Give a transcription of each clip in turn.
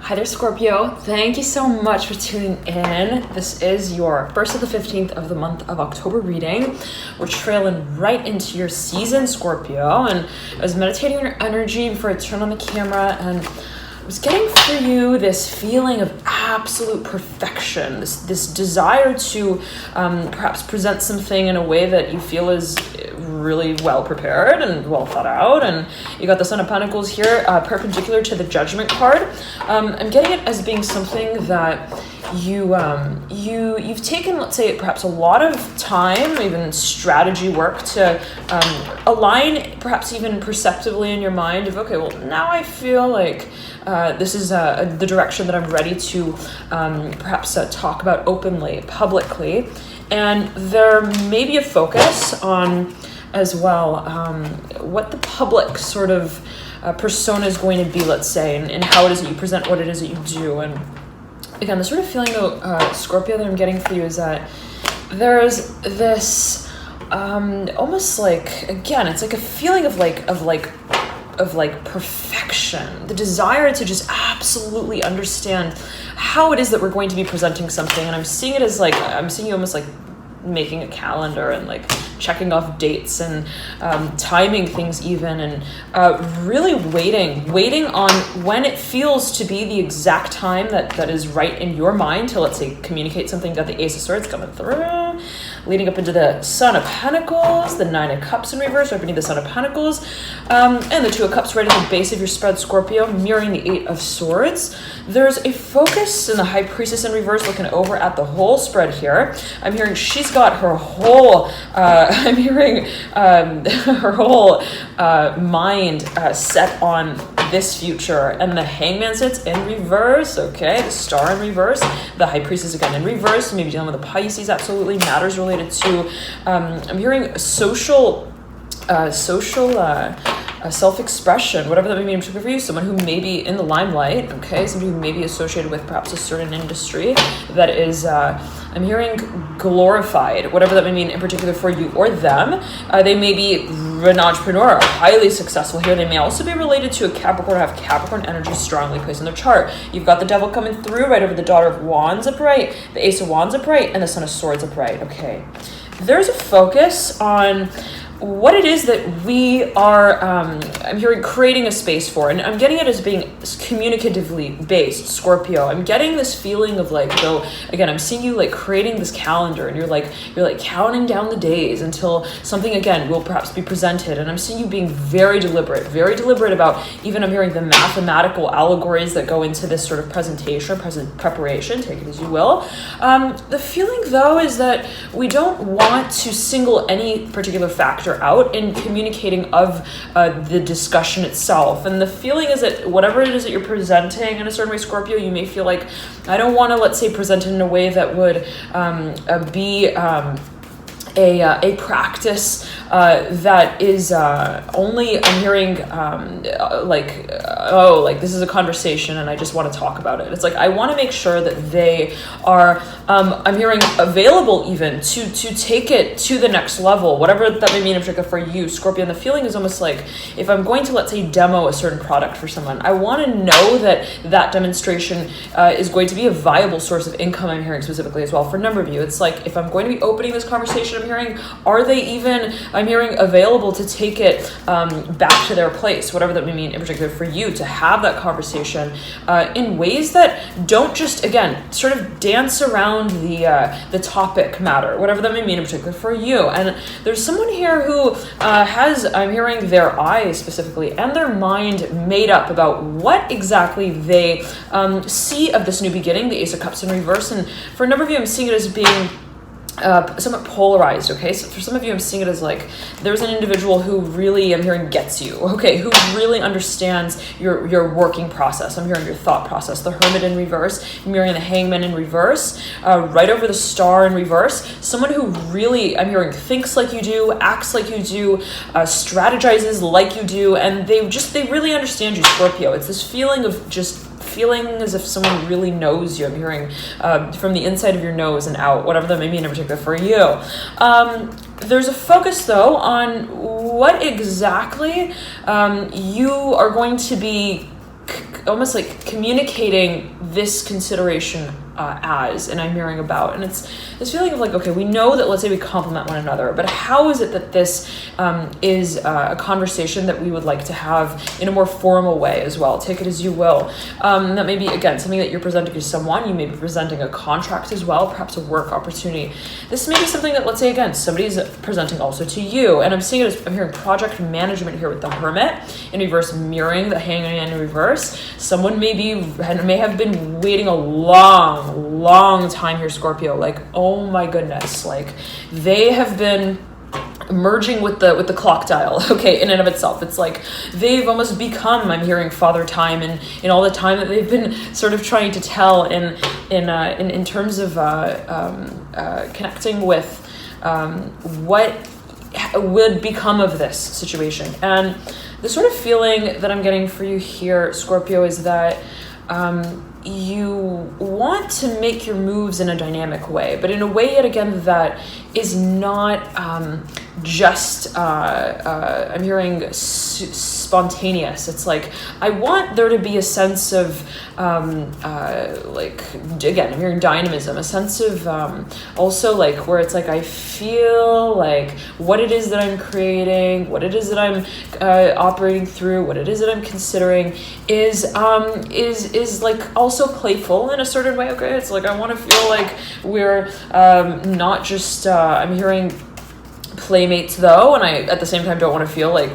Hi there, Scorpio. Thank you so much for tuning in. This is your 1st of the 15th of the month of October reading. We're trailing right into your season, Scorpio. And I was meditating on your energy before I turned on the camera, and I was getting for you this feeling of absolute perfection, this desire to perhaps present something in a way that you feel is really well prepared and well thought out. And you got the Son of Pentacles here, perpendicular to the Judgment card. I'm getting it as being something that you've taken, let's say, perhaps a lot of time, even strategy work to align, perhaps even perceptively in your mind of, okay, well, now I feel like this is the direction that I'm ready to perhaps talk about openly, publicly. And there may be a focus on as well what the public sort of persona is going to be, let's say, and how it is that you present what it is that you do. And again, the sort of feeling though, Scorpio, that I'm getting for you is that there's this almost like, again, it's like a feeling of perfection, the desire to just absolutely understand how it is that we're going to be presenting something. And I'm seeing it as like, I'm seeing you almost like making a calendar and like checking off dates and timing things even, and really waiting on when it feels to be the exact time that is right in your mind to, let's say, communicate something. Got the Ace of Swords coming through, leading up into the Son of Pentacles, the Nine of Cups in reverse right beneath the Son of Pentacles, and the Two of Cups right at the base of your spread, Scorpio, mirroring the Eight of Swords. There's a focus in the High Priestess in reverse looking over at the whole spread here. I'm hearing she's got her whole I'm hearing her whole mind set on this future. And the Hangman sits in reverse, okay? The Star in reverse. The High Priestess again in reverse. Maybe dealing with the Pisces, absolutely. Matters related to, I'm hearing social self-expression, whatever that may mean for you. Someone who may be in the limelight, okay? Somebody who may be associated with perhaps a certain industry that is, I'm hearing glorified, whatever that may mean in particular for you or them. They may be an entrepreneur, highly successful here. They may also be related to a Capricorn, have Capricorn energy strongly placed in their chart. You've got the Devil coming through right over the Daughter of Wands upright, the Ace of Wands upright, and the Son of Swords upright, okay? There's a focus on what it is that we are, I'm hearing creating a space for, and I'm getting it as being communicatively based, Scorpio. I'm getting this feeling of like, though, again, I'm seeing you like creating this calendar, and you're like counting down the days until something again will perhaps be presented. And I'm seeing you being very deliberate about, even I'm hearing the mathematical allegories that go into this sort of presentation, preparation, take it as you will. The feeling though is that we don't want to single any particular factor out in communicating of the discussion itself. And the feeling is that whatever it is that you're presenting in a certain way, Scorpio, you may feel like, I don't want to, let's say, present it in a way that would be a practice that is only, I'm hearing like this is a conversation and I just want to talk about it. It's like I want to make sure that they are I'm hearing available even to take it to the next level, whatever that may mean in particular for you, Scorpio. And the feeling is almost like if I'm going to, let's say, demo a certain product for someone, I want to know that that demonstration is going to be a viable source of income. I'm hearing specifically as well for a number of you. It's like if I'm going to be opening this conversation, I'm hearing, are they even, I'm hearing available to take it back to their place, whatever that may mean in particular for you, to have that conversation in ways that don't just, again, sort of dance around the topic matter, whatever that may mean in particular for you. And there's someone here who has, I'm hearing, their eyes specifically and their mind made up about what exactly they see of this new beginning, the Ace of Cups in reverse. And for a number of you, I'm seeing it as being somewhat polarized, okay? So for some of you, I'm seeing it as like there's an individual who really, I'm hearing, gets you, okay? Who really understands your working process. I'm hearing your thought process. The Hermit in reverse, mirroring the Hangman in reverse, right over the Star in reverse. Someone who really, I'm hearing, thinks like you do, acts like you do, strategizes like you do, and they really understand you, Scorpio. It's this feeling of just feeling as if someone really knows you. I'm hearing from the inside of your nose and out, whatever that may mean in particular for you. There's a focus, though, on what exactly you are going to be almost like communicating this consideration and I'm hearing about, and it's this feeling of like, okay, we know that, let's say we complement one another, but how is it that this is a conversation that we would like to have in a more formal way as well? Take it as you will. That may be, again, something that you're presenting to someone. You may be presenting a contract as well, perhaps a work opportunity. This may be something that, let's say, again, somebody's presenting also to you, and I'm seeing it as, I'm hearing project management here with the Hermit in reverse, mirroring the Hangman in reverse. Someone may have been waiting a long time here, Scorpio. Like, oh my goodness, like they have been merging with the clock dial, okay, in and of itself. It's like they've almost become, I'm hearing, father time, and in all the time that they've been sort of trying to tell in terms of connecting with what would become of this situation. And the sort of feeling that I'm getting for you here, Scorpio, is that you want to make your moves in a dynamic way, but in a way, yet again, that is not just, I'm hearing spontaneous. It's like, I want there to be a sense of, like, again, I'm hearing dynamism, a sense of also like where it's like, I feel like what it is that I'm creating, what it is that I'm operating through, what it is that I'm considering is like also playful in a certain way. Okay, it's like I want to feel like we're not just I'm hearing playmates though, and I at the same time don't want to feel like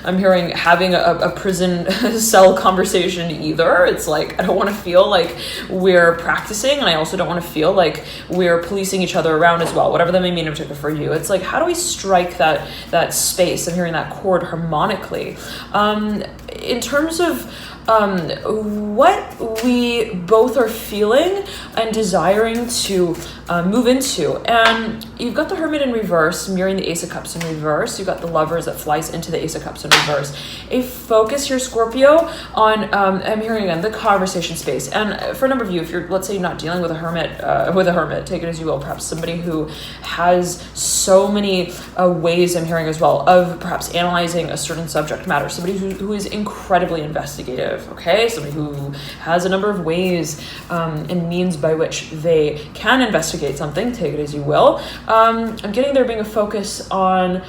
I'm hearing having a prison cell conversation either. It's like I don't want to feel like we're practicing, and I also don't want to feel like we're policing each other around as well, whatever that may mean in particular for you. It's like, how do we strike that space? I'm hearing that chord harmonically in terms of what we both are feeling and desiring to move into. And you've got the Hermit in reverse, mirroring the Ace of Cups in reverse. You've got the Lovers that flies into the Ace of Cups in reverse. A focus here, Scorpio, on, I'm hearing again, the conversation space. And for a number of you, if you're, let's say, not dealing with a hermit, take it as you will, perhaps somebody who has so many ways, I'm hearing as well, of perhaps analyzing a certain subject matter, somebody who is incredibly investigative, okay? Somebody who has a number of ways and means by which they can investigate something, take it as you will. I'm getting there being a focus on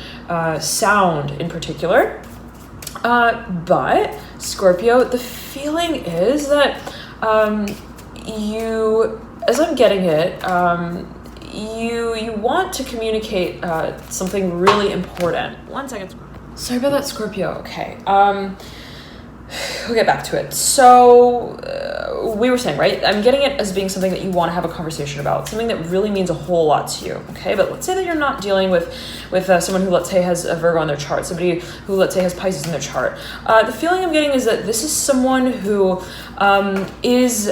sound in particular. But Scorpio, the feeling is that you, as I'm getting it, you want to communicate something really important. 1 second. Sorry about that, Scorpio. Okay. We'll get back to it. So we were saying, right? I'm getting it as being something that you want to have a conversation about, something that really means a whole lot to you. Okay, but let's say that you're not dealing with someone who, let's say, has a Virgo on their chart, somebody who, let's say, has Pisces in their chart. The feeling I'm getting is that this is someone who is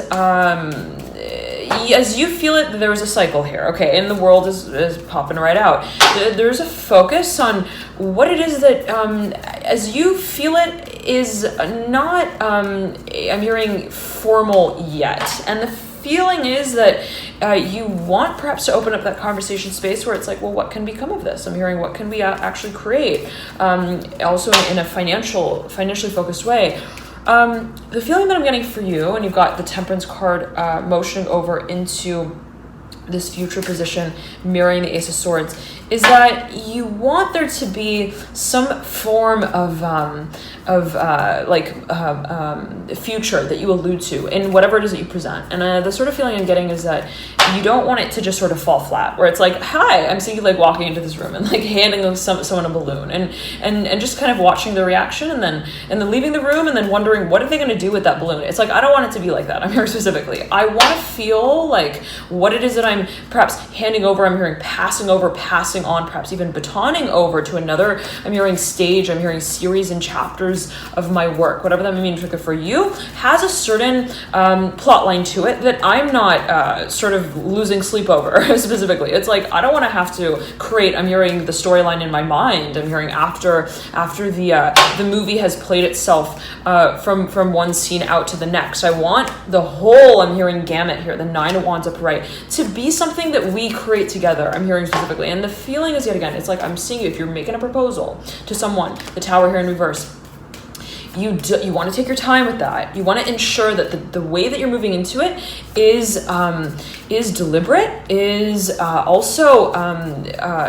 as you feel it, there is a cycle here, okay, and the world is popping right out. There's a focus on what it is that, as you feel it, is not, I'm hearing formal yet, and the feeling is that you want perhaps to open up that conversation space where it's like, well, what can become of this? I'm hearing, what can we actually create? Also in a financially focused way. The feeling that I'm getting for you, and you've got the Temperance card motioning over into this future position, mirroring the Ace of Swords, is that you want there to be some form of future that you allude to in whatever it is that you present. And the sort of feeling I'm getting is that you don't want it to just sort of fall flat, where it's like, hi, I'm seeing you like walking into this room and like handing someone a balloon and just kind of watching the reaction and then leaving the room and then wondering, what are they going to do with that balloon? It's like, I don't want it to be like that. I'm hearing specifically, I want to feel like what it is that I'm perhaps handing over, I'm hearing passing over, passing on, perhaps even batoning over to another, I'm hearing stage, I'm hearing series and chapters of my work, whatever that may mean for you, has a certain plot line to it that I'm not sort of losing sleep over specifically. It's like, I don't want to have to create, I'm hearing the storyline in my mind, I'm hearing after the movie has played itself from one scene out to the next. I want the whole, I'm hearing gamut here, the 9 of Wands upright, to be something that we create together, I'm hearing specifically. And the feeling is, yet again, it's like I'm seeing you, if you're making a proposal to someone, the Tower here in reverse, you want to take your time with that. You want to ensure that the way that you're moving into it is deliberate, is also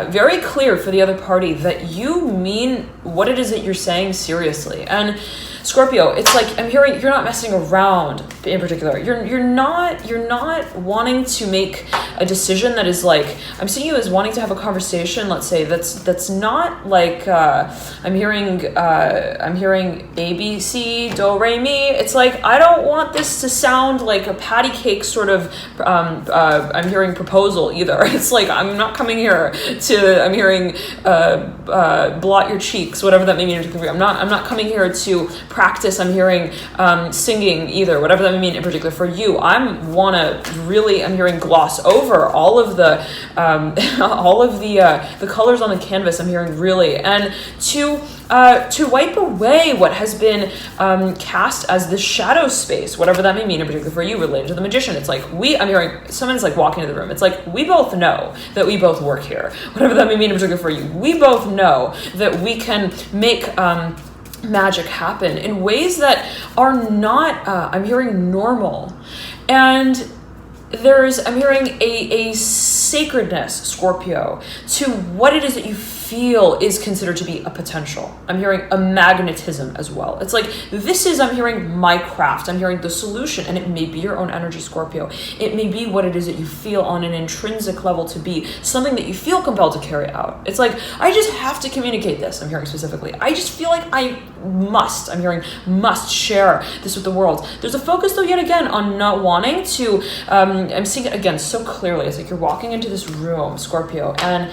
very clear for the other party that you mean what it is that you're saying seriously. And Scorpio, it's like I'm hearing you're not messing around in particular. You're not wanting to make a decision that is like, I'm seeing you as wanting to have a conversation, let's say, that's not like I'm hearing A, B, C, do, re, mi. It's like, I don't want this to sound like a patty cake sort of I'm hearing proposal either. It's like, I'm not coming here to, I'm hearing blot your cheeks, whatever that may mean. I'm not coming here to practice. I'm hearing singing either, whatever that may mean in particular for you. I'm hearing gloss over all of the colors on the canvas. I'm hearing really, and to wipe away what has been cast as the shadow space, whatever that may mean in particular for you, related to the magician. It's like I'm hearing someone's like walking into the room. It's like, we both know that we both work here, whatever that may mean in particular for you. We both know that we can make magic happen in ways that are not, I'm hearing normal. And I'm hearing a sacredness, Scorpio, to what it is that you feel is considered to be a potential. I'm hearing a magnetism as well. It's like, I'm hearing my craft. I'm hearing the solution, and it may be your own energy, Scorpio. It may be what it is that you feel on an intrinsic level to be something that you feel compelled to carry out. It's like, I just have to communicate this. I'm hearing specifically. I just feel like I'm hearing must share this with the world. There's a focus though, yet again, on not wanting to, I'm seeing it again so clearly. It's like you're walking into this room, Scorpio, and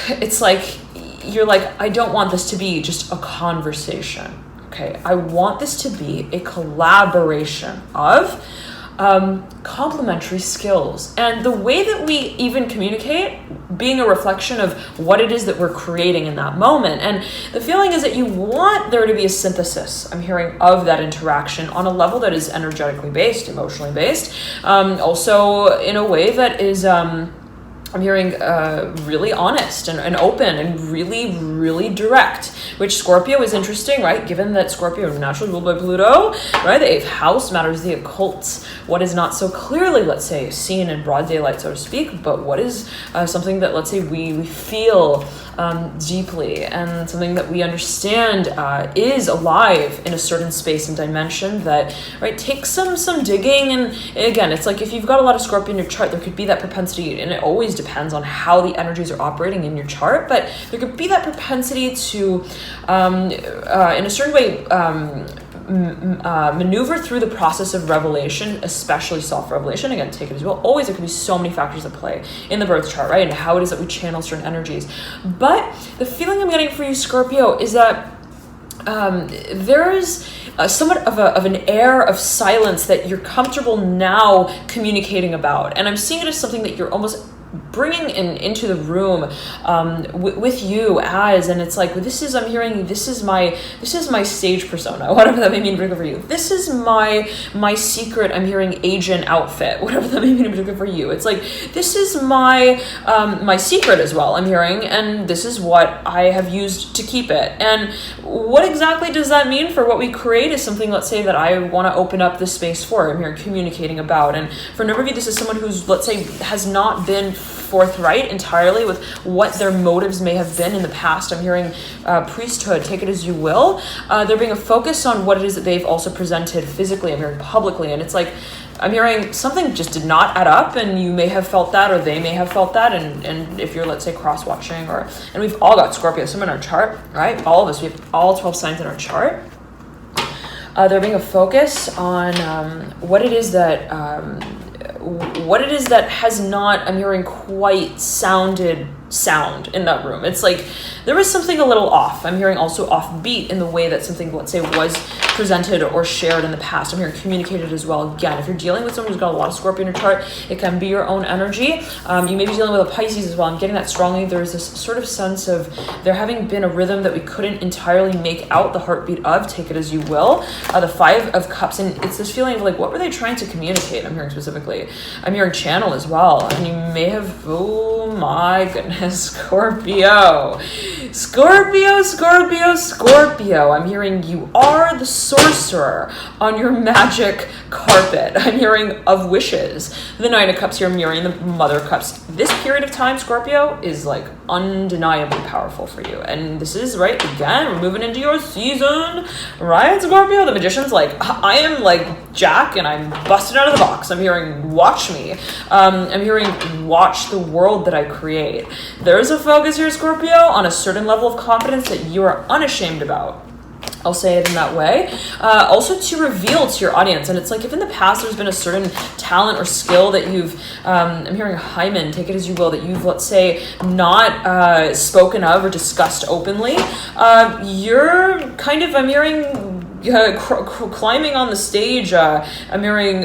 it's like, you're like, I don't want this to be just a conversation. Okay. I want this to be a collaboration of complementary skills, and the way that we even communicate being a reflection of what it is that we're creating in that moment. And the feeling is that you want there to be a synthesis, I'm hearing, of that interaction on a level that is energetically based, emotionally based, also in a way that is I'm hearing really honest and open and really, really direct, which Scorpio is interesting, right? Given that Scorpio is naturally ruled by Pluto, right? The 8th house matters the occult, what is not so clearly, let's say, seen in broad daylight, so to speak, but what is something that, let's say, we feel deeply, and something that we understand is alive in a certain space and dimension that, right, takes some digging. And again, it's like, if you've got a lot of Scorpio in your chart, there could be that propensity, and it always depends on how the energies are operating in your chart, but there could be that propensity to in a certain way maneuver through the process of revelation, especially self-revelation. Again, take it as well. Always, there can be so many factors at play in the birth chart, right? And how it is that we channel certain energies. But the feeling I'm getting for you, Scorpio, is that there is somewhat of an air of silence that you're comfortable now communicating about. And I'm seeing it as something that you're almost bringing into the room with you as, and it's like, I'm hearing, this is my stage persona, whatever that may mean particular for you. This is my secret, I'm hearing, agent outfit, whatever that may mean particular for you. It's like, this is my secret as well, I'm hearing, and this is what I have used to keep it. And what exactly does that mean for what we create is something, let's say, that I want to open up this space for, I'm hearing, communicating about. And for a number of you, this is someone who's, let's say, has not been forthright entirely with what their motives may have been in the past. I'm hearing priesthood, take it as you will. There being a focus on what it is that they've also presented physically, I'm hearing, publicly. And it's like, I'm hearing something just did not add up, and you may have felt that, or they may have felt that. And if you're, let's say, cross-watching, and we've all got Scorpio, some in our chart, right? All of us, we have all 12 signs in our chart. There being a focus on what it is that has not, I'm hearing, quite sounded sound in that room. It's like there was something a little off. I'm hearing also offbeat in the way that something, let's say, was presented or shared in the past. I'm hearing communicated as well. Again, if you're dealing with someone who's got a lot of Scorpio in your chart, it can be your own energy. You may be dealing with a Pisces as well. I'm getting that strongly. There's this sort of sense of there having been a rhythm that we couldn't entirely make out the heartbeat of, take it as you will. The 5 of Cups, and it's this feeling of like, what were they trying to communicate? I'm hearing specifically. I'm hearing channel as well. And you may have, oh my goodness. Scorpio. Scorpio. I'm hearing you are the sorcerer on your magic carpet. I'm hearing of wishes. The Nine of Cups here, I'm hearing the Mother of Cups. This period of time, Scorpio, is like undeniably powerful for you. And this is, right, again, we're moving into your season, right, Scorpio? The Magician's like, I am like Jack and I'm busted out of the box. I'm hearing, watch me. I'm hearing, watch the world that I create. There's a focus here, Scorpio, on a certain level of confidence that you are unashamed about. I'll say it in that way. Also to reveal to your audience. And it's like if in the past there's been a certain talent or skill that you've, I'm hearing hymen, take it as you will, that you've, let's say, not spoken of or discussed openly, you're kind of, I'm hearing, climbing on the stage, I'm hearing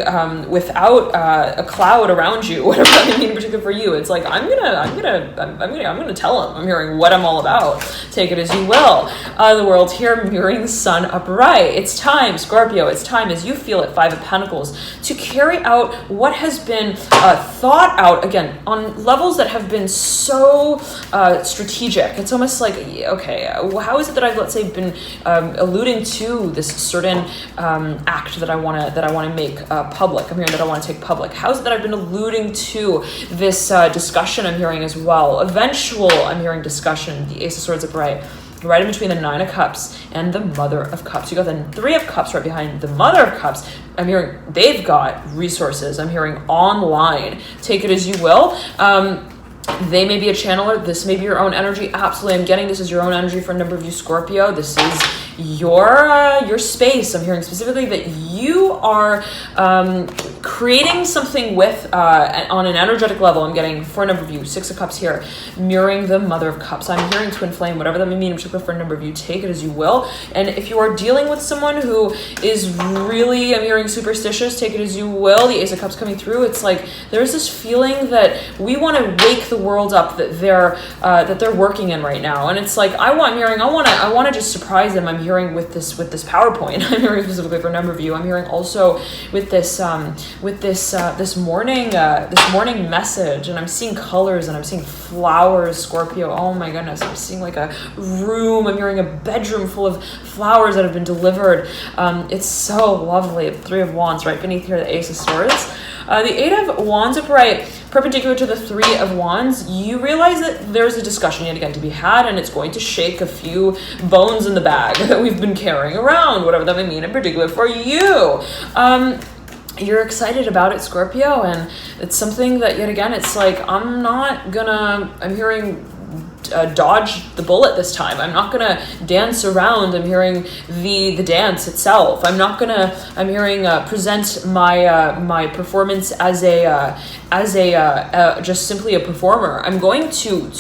without a cloud around you, whatever that means in particular for you. It's like I'm gonna tell him. I'm hearing what I'm all about. Take it as you will. The world here, I'm hearing the sun upright. It's time, Scorpio. It's time, as you feel it, Five of Pentacles, to carry out what has been thought out again on levels that have been so strategic. It's almost like, okay, how is it that I've, let's say, been alluding to this certain act that I want to make public. I'm hearing that I want to take public. How is it that I've been alluding to this discussion? I'm hearing as well. Eventual, I'm hearing discussion. The Ace of Swords upright, right in between the Nine of Cups and the Mother of Cups. You got the Three of Cups right behind the Mother of Cups. I'm hearing they've got resources. I'm hearing online. Take it as you will. They may be a channeler. This may be your own energy. Absolutely. I'm getting this is your own energy for a number of you, Scorpio. This is your space. I'm hearing specifically that you are creating something with on an energetic level. I'm getting for a number of you, Six of Cups here, mirroring the Mother of Cups. I'm hearing twin flame, whatever that may mean in particular for a number of you. Take it as you will. And if you are dealing with someone who is really, I'm hearing superstitious, take it as you will. The Ace of Cups coming through. It's like there's this feeling that we want to wake the world up that they're working in right now. And it's like I want to just surprise them. I'm hearing with this PowerPoint. I'm hearing specifically for a number of you. I'm hearing also with this morning message, and I'm seeing colors and I'm seeing flowers, Scorpio. Oh my goodness, I'm seeing like a room. I'm hearing a bedroom full of flowers that have been delivered. It's so lovely. Three of Wands right beneath here, the Ace of Swords. The Eight of Wands upright, perpendicular to the Three of Wands, you realize that there's a discussion yet again to be had, and it's going to shake a few bones in the bag that we've been carrying around, whatever that may mean in particular for you. You're excited about it, Scorpio, and it's something that, yet again, it's like, I'm hearing dodge the bullet this time. I'm not gonna dance around. I'm hearing the dance itself. I'm hearing present my performance as just simply a performer. I'm going to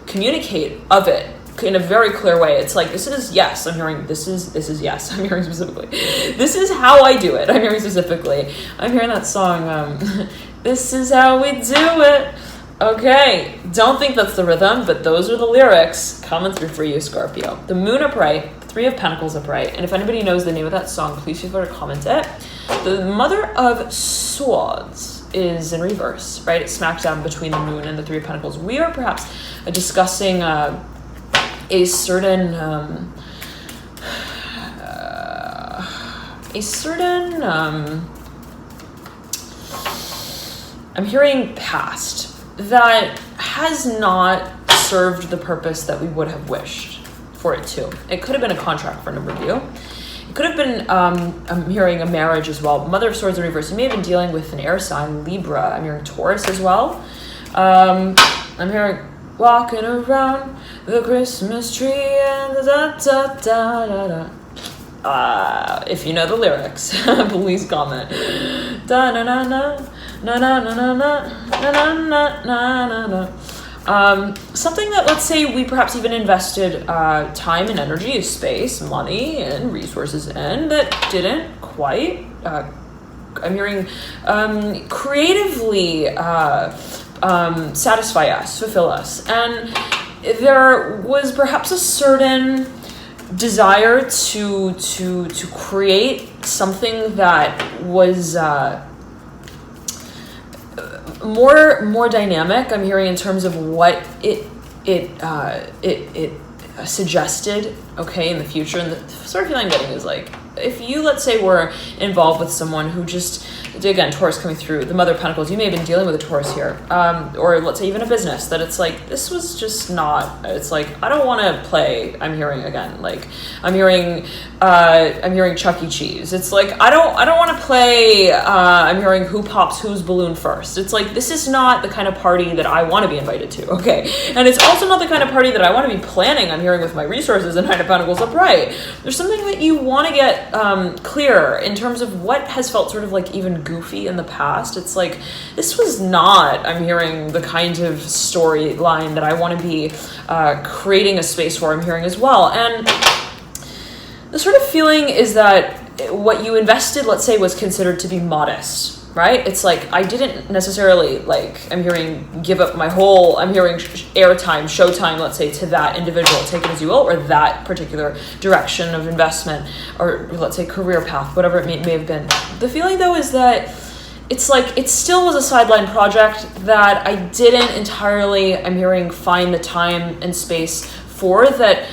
communicate of it in a very clear way. It's like, this is yes. I'm hearing this is yes. I'm hearing specifically. This is how I do it. I'm hearing specifically. I'm hearing that song. This is how we do it. Okay, don't think that's the rhythm, but those are the lyrics coming through for you, Scorpio. The Moon upright, Three of Pentacles upright, and if anybody knows the name of that song, please feel free to comment it. The Mother of Swords is in reverse, right? It's smack down between the Moon and the Three of Pentacles. We are perhaps discussing a certain I'm hearing past that has not served the purpose that we would have wished for it to. It could have been a contract for a number of you. It could have been, I'm hearing a marriage as well. Mother of Swords in reverse. You may have been dealing with an air sign, Libra. I'm hearing Taurus as well. I'm hearing walking around the Christmas tree and da da da da da. If you know the lyrics, please comment. Da na na na. Na na na na na na na na na. Something that, let's say, we perhaps even invested time and energy, space, money, and resources in that didn't quite. I'm hearing creatively satisfy us, fulfill us, and there was perhaps a certain desire to create something that was more dynamic. I'm hearing in terms of what it suggested, okay, in the future. And the sort of feeling I'm getting is like, if you, let's say, were involved with someone who just, again, Taurus coming through, the Mother of Pentacles, you may have been dealing with a Taurus here, or let's say even a business, that it's like, this was just not, it's like, I don't want to play, I'm hearing again, like, I'm hearing Chuck E. Cheese. It's like, I don't want to play, I'm hearing who pops whose balloon first. It's like, this is not the kind of party that I want to be invited to, okay? And it's also not the kind of party that I want to be planning, I'm hearing, with my resources and Nine of Pentacles upright. There's something that you want to get clear in terms of what has felt sort of like even goofy in the past. It's like, this was not, I'm hearing, the kind of storyline that I want to be creating a space for, I'm hearing as well. And the sort of feeling is that what you invested, let's say, was considered to be modest, right? It's like, I didn't necessarily, like, I'm hearing, give up my whole, I'm hearing airtime, showtime, let's say, to that individual, take it as you will, or that particular direction of investment, or let's say career path, whatever it may have been. The feeling, though, is that it's like, it still was a sideline project that I didn't entirely, I'm hearing, find the time and space for, that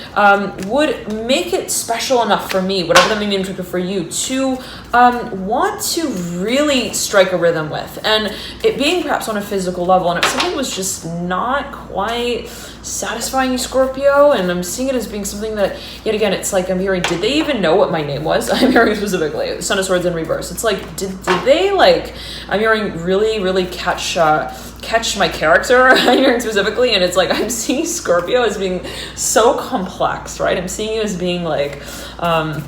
would make it special enough for me, whatever that may mean for you, to want to really strike a rhythm with. And it being perhaps on a physical level, and if something was just not quite satisfying you, Scorpio, and I'm seeing it as being something that, yet again, it's like, I'm hearing, did they even know what my name was? I'm hearing specifically, Son of Swords in reverse. It's like, did they, like, I'm hearing, really catch my character, I'm hearing specifically, and it's like, I'm seeing Scorpio as being so complex, right? I'm seeing you as being like, I'm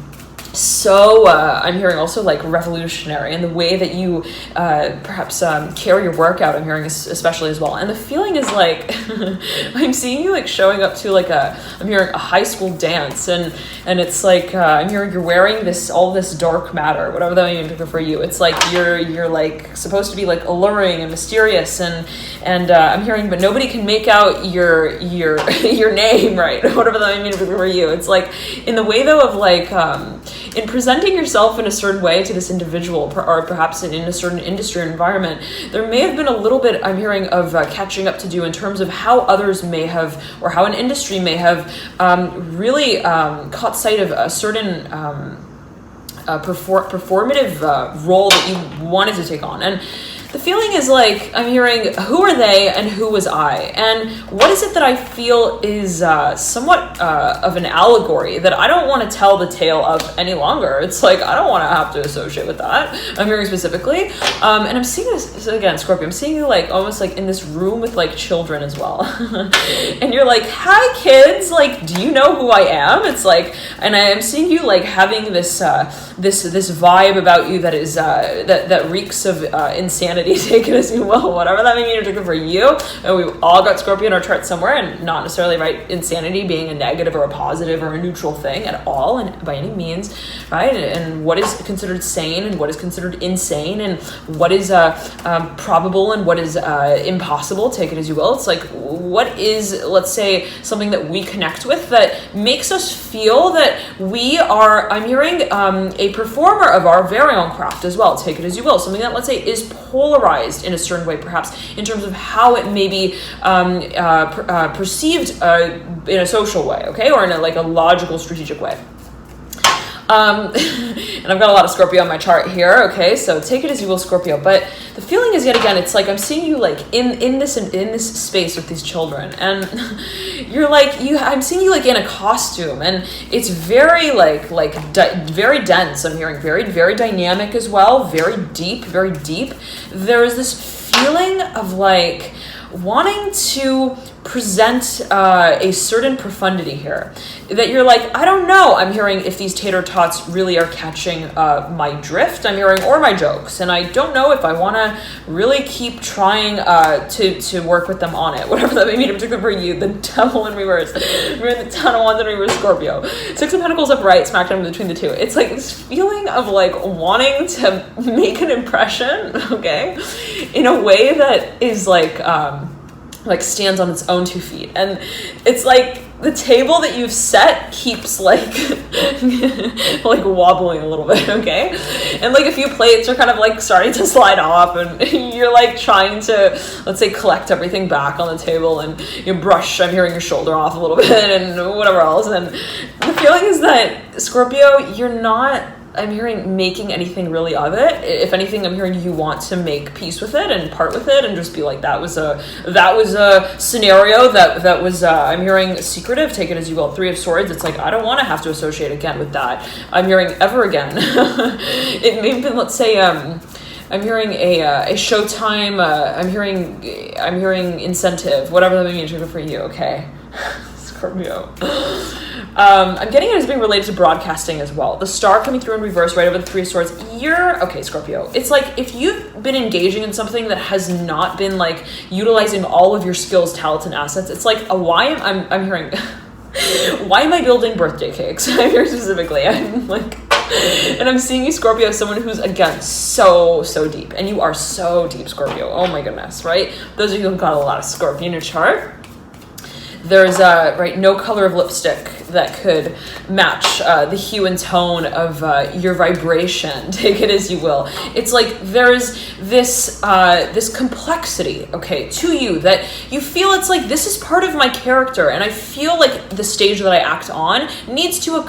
hearing also like revolutionary in the way that you perhaps carry your work out, I'm hearing especially as well. And the feeling is like, I'm seeing you like showing up to like I'm hearing a high school dance, and it's like, I'm hearing you're wearing all this dark matter, whatever that may mean for you. It's like, you're like supposed to be like alluring and mysterious, and I'm hearing, but nobody can make out your name, right? Whatever that may mean for you. It's like, in the way though of like, in presenting yourself in a certain way to this individual, or perhaps in a certain industry or environment, there may have been a little bit, I'm hearing, of catching up to do in terms of how others may have, or how an industry may have really caught sight of a certain performative role that you wanted to take on. And the feeling is like, I'm hearing, who are they and who was I? And what is it that I feel is somewhat of an allegory that I don't want to tell the tale of any longer? It's like, I don't want to have to associate with that. I'm hearing specifically. And I'm seeing this, again, Scorpio, I'm seeing you like almost like in this room with like children as well. And you're like, hi kids, like, do you know who I am? It's like, and I am seeing you like having this vibe about you that is that reeks of insanity, take it as you will, whatever that may mean in particular for you. And we've all got Scorpio in our chart somewhere, and not necessarily, right, insanity being a negative or a positive or a neutral thing at all, and by any means, right? And what is considered sane and what is considered insane, and what is probable and what is impossible, take it as you will. It's like, what is, let's say, something that we connect with that makes us feel that we are, I'm hearing, a performer of our very own craft as well, take it as you will. Something that, let's say, is polarized in a certain way, perhaps in terms of how it may be perceived in a social way, okay, or in a logical, strategic way. And I've got a lot of Scorpio on my chart here, okay, so take it as you will, Scorpio. But the feeling is, yet again, it's like I'm seeing you like in this space with these children, and you're like, I'm seeing you like in a costume, and it's very very dense. I'm hearing very dynamic as well, very deep. There is this feeling of like wanting to present a certain profundity here, that you're like, I don't know, I'm hearing, if these tater tots really are catching my drift, I'm hearing, or my jokes, and I don't know if I want to really keep trying to work with them on it, whatever that may mean in particular for you. The devil in reverse, we're in the Ten of Wands in reverse, Scorpio. Six of Pentacles upright, smack down between the two. It's like this feeling of like wanting to make an impression, okay, in a way that is like stands on its own 2 feet. And it's like, the table that you've set keeps like like wobbling a little bit, okay? And like a few plates are kind of like starting to slide off, and you're like trying to, let's say, collect everything back on the table, and you brush, I'm hearing your shoulder off a little bit and whatever else. And the feeling is that, Scorpio, you're not, I'm hearing, making anything really of it. If anything, I'm hearing you want to make peace with it and part with it and just be like, that was a scenario that was I'm hearing secretive, take it as you will. 3 of Swords, it's like, I don't want to have to associate again with that. I'm hearing ever again. It may have been, let's say, I'm hearing a Showtime, I'm hearing incentive, whatever that may mean for you, okay? Scorpio. I'm getting it as being related to broadcasting as well. The star coming through in reverse right over the 3 of Swords. Okay, Scorpio. It's like if you've been engaging in something that has not been like utilizing all of your skills, talents, and assets, it's like I'm hearing, why am I building birthday cakes? I'm hearing specifically. I'm like, and I'm seeing you, Scorpio, as someone who's, again, so deep. And you are so deep, Scorpio. Oh my goodness, right? Those of you who've got a lot of Scorpio in your chart, there's no color of lipstick that could match the hue and tone of your vibration, take it as you will. It's like there's this complexity, okay, to you that you feel it's like, this is part of my character, and I feel like the stage that I act on needs to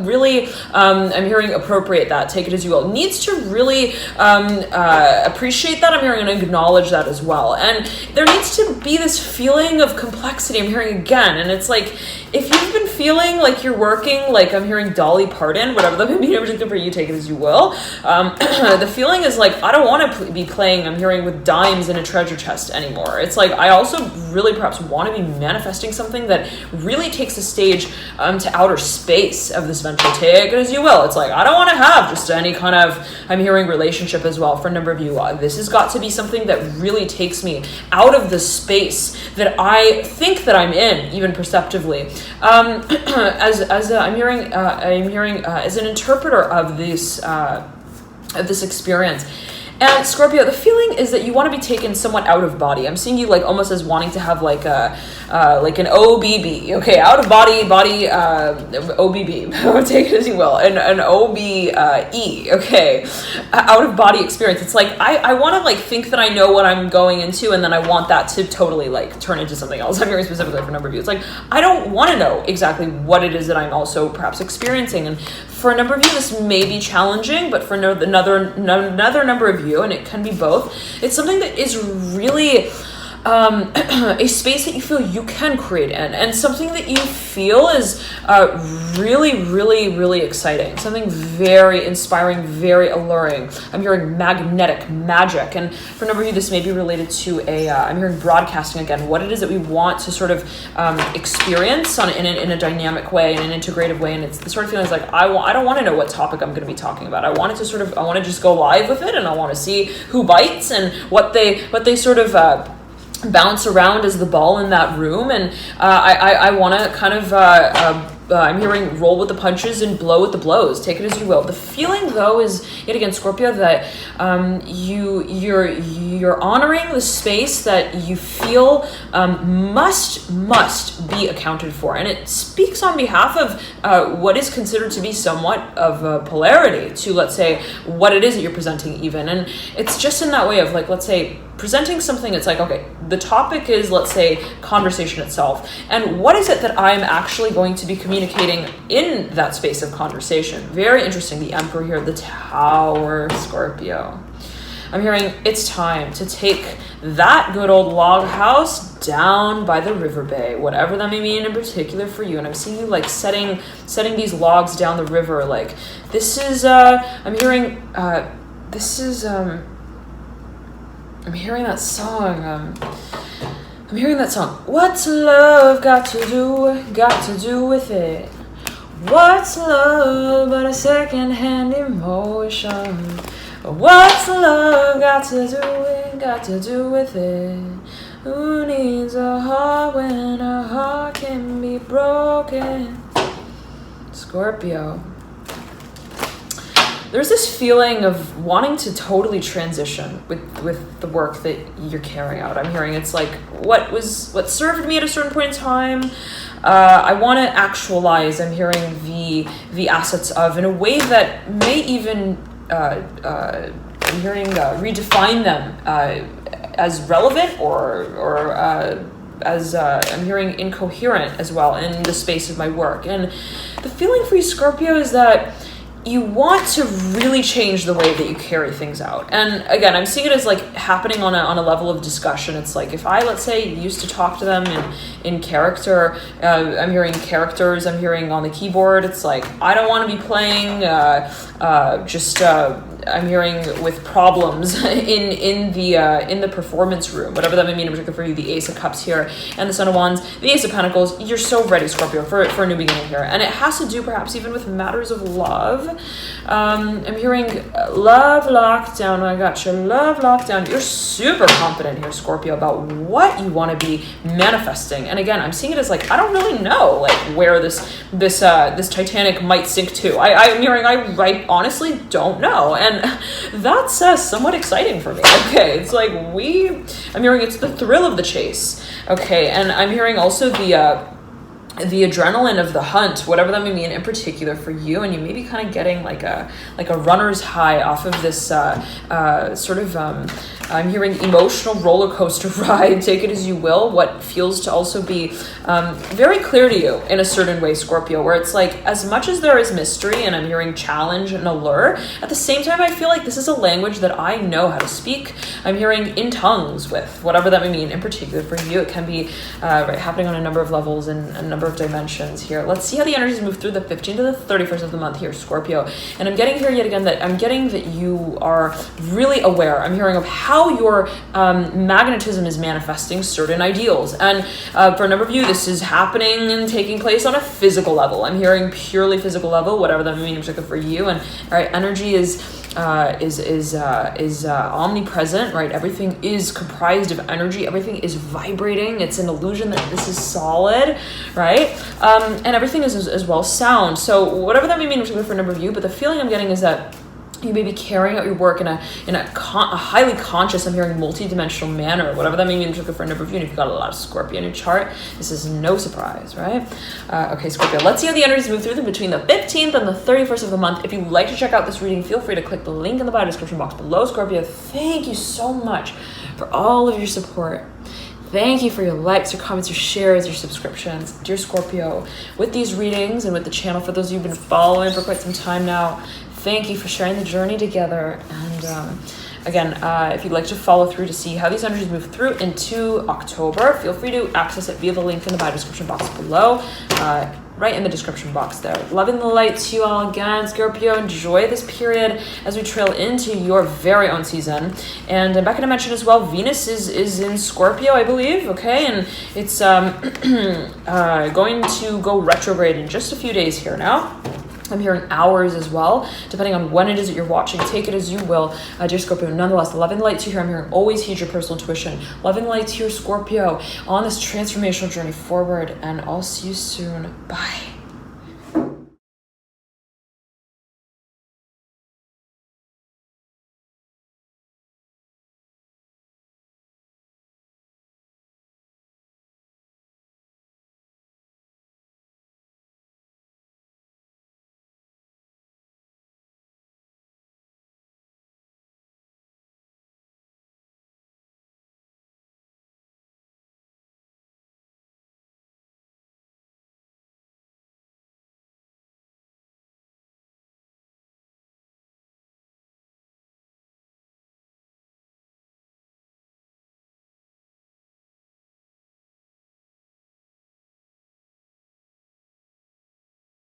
really, I'm hearing appropriate that, take it as you will, needs to really appreciate that, I'm hearing, and acknowledge that as well. And there needs to be this feeling of complexity, I'm hearing again, and it's like, if you've been feeling like you're working, like I'm hearing Dolly Parton, whatever that may be in particular for you, take it as you will. The feeling is like, I don't want to be playing, I'm hearing, with dimes in a treasure chest anymore. It's like, I also really perhaps want to be manifesting something that really takes the stage to outer space of this venture, take it as you will. It's like, I don't want to have just any kind of, I'm hearing, relationship as well for a number of you. This has got to be something that really takes me out of the space that I think that I'm in, even perceptively. I'm hearing as an interpreter of this experience. And Scorpio, the feeling is that you want to be taken somewhat out of body. I'm seeing you like almost as wanting to have like a like an OBB, okay, out of body OBB, take it as you will, an OBE, okay, out of body experience. It's like I want to like think that I know what I'm going into, and then I want that to totally like turn into something else. I'm very specifically for a number of you. It's like I don't want to know exactly what it is that I'm also perhaps experiencing, and for a number of you this may be challenging, but for another number of you, and it can be both, it's something that is really a space that you feel you can create in, and something that you feel is really exciting, something very inspiring, very alluring. I'm hearing magnetic magic, and for a number of you this may be related to I'm hearing broadcasting again, what it is that we want to sort of experience in a dynamic way, in an integrative way. And it's the sort of feeling is like, I don't want to know what topic I'm going to be talking about. I want to just go live with it, and I want to see who bites and what they sort of bounce around as the ball in that room, and I want to kind of I'm hearing roll with the punches and blow with the blows, take it as you will. The feeling though is, yet again, Scorpio, that you're honoring the space that you feel must be accounted for, and it speaks on behalf of what is considered to be somewhat of a polarity to, let's say, what it is that you're presenting even. And it's just in that way of like, let's say, presenting something, it's like, okay, the topic is, let's say, conversation itself, and what is it that I'm actually going to be communicating in that space of conversation? Very interesting. The Emperor here, the Tower, Scorpio. I'm hearing it's time to take that good old log house down by the river bay, whatever that may mean in particular for you. And I'm seeing you like setting these logs down the river. Like this is I'm hearing I'm hearing that song. I'm hearing that song. What's love got to do with it? What's love but a second-hand emotion? What's love got to do with it? Who needs a heart when a heart can be broken? Scorpio. there's this feeling of wanting to totally transition with the work that you're carrying out. I'm hearing it's like what served me at a certain point in time. I want to actualize. I'm hearing the assets of in a way that may even I'm hearing redefine them as relevant or as I'm hearing incoherent as well in the space of my work. And the feeling for you, Scorpio, is that you want to really change the way that you carry things out. And again, I'm seeing it as like happening on a level of discussion. It's like if I, let's say, used to talk to them in character, I'm hearing characters, I'm hearing on the keyboard. It's like, I don't want to be playing I'm hearing with problems in the performance room, whatever that may mean in particular for you, the Ace of Cups here and the Son of Wands, the Ace of Pentacles. You're so ready, Scorpio, for a new beginning here. And it has to do perhaps even with matters of love. I'm hearing love lockdown. I got you, love lockdown. You're super confident here, Scorpio, about what you want to be manifesting. And again, I'm seeing it as like, I don't really know like where this Titanic might sink to. I'm hearing I honestly don't know. And that's somewhat exciting for me. Okay, it's like I'm hearing it's the thrill of the chase. Okay, and I'm hearing also the adrenaline of the hunt, whatever that may mean in particular for you, and you may be kind of getting like a runner's high off of this sort of I'm hearing emotional roller coaster ride, take it as you will, what feels to also be very clear to you in a certain way, Scorpio, where it's like as much as there is mystery and I'm hearing challenge and allure, at the same time I feel like this is a language that I know how to speak. I'm hearing in tongues with, whatever that may mean in particular for you. It can be happening on a number of levels and a number of dimensions here. Let's see how the energies move through the 15th to the 31st of the month here, Scorpio. And I'm getting here yet again that I'm getting that you are really aware. I'm hearing of how your magnetism is manifesting certain ideals. And for a number of you, this is happening and taking place on a physical level. I'm hearing purely physical level, whatever that means in particular for you. And energy is omnipresent, right? Everything is comprised of energy. Everything is vibrating. It's an illusion that this is solid, right? And everything is as well sound. So whatever that may mean in particular for a number of you, but the feeling I'm getting is that you may be carrying out your work in a highly conscious, I'm hearing multi-dimensional manner, whatever that may mean for a number of you. And if you've got a lot of Scorpio in your chart, this is no surprise, right? Okay, Scorpio, let's see how the energies move through them between the 15th and the 31st of the month. If you'd like to check out this reading, feel free to click the link in the bio description box below, Scorpio. Thank you so much for all of your support. Thank you for your likes, your comments, your shares, your subscriptions. Dear Scorpio, with these readings and with the channel, for those of you who've been following for quite some time now, thank you for sharing the journey together. And again, if you'd like to follow through to see how these energies move through into October, feel free to access it via the link in the bio description box below, right in the description box there. Loving the light to you all again, Scorpio. Enjoy this period as we trail into your very own season. And I'm back to mention as well, Venus is in Scorpio, I believe, okay? And it's going to go retrograde in just a few days here now. I'm hearing hours as well, depending on when it is that you're watching. Take it as you will, dear Scorpio. Nonetheless, love and light to you here. I'm hearing always heed your personal intuition. Love and light to your Scorpio on this transformational journey forward, and I'll see you soon. Bye.